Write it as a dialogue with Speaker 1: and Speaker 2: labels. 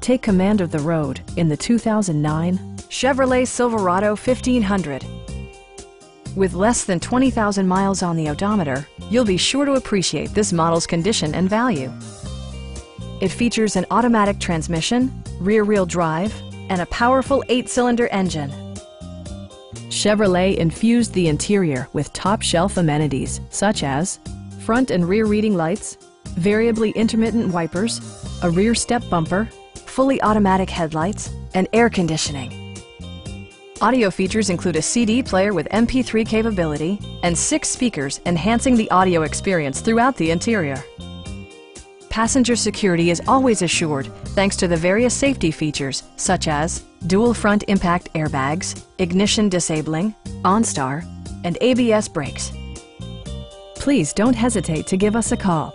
Speaker 1: Take command of the road in the 2009 Chevrolet Silverado 1500. With less than 20,000 miles on the odometer, you'll be sure to appreciate this model's condition and value. It features an automatic transmission, rear-wheel drive, and a powerful 8-cylinder engine. Chevrolet infused the interior with top-shelf amenities such as front and rear reading lights, variably intermittent wipers, a rear step bumper, fully automatic headlights, and air conditioning. Audio features include a CD player with MP3 capability and 6 speakers enhancing the audio experience throughout the interior. Passenger security is always assured thanks to the various safety features such as dual front impact airbags, ignition disabling, OnStar, and ABS brakes. Please don't hesitate to give us a call.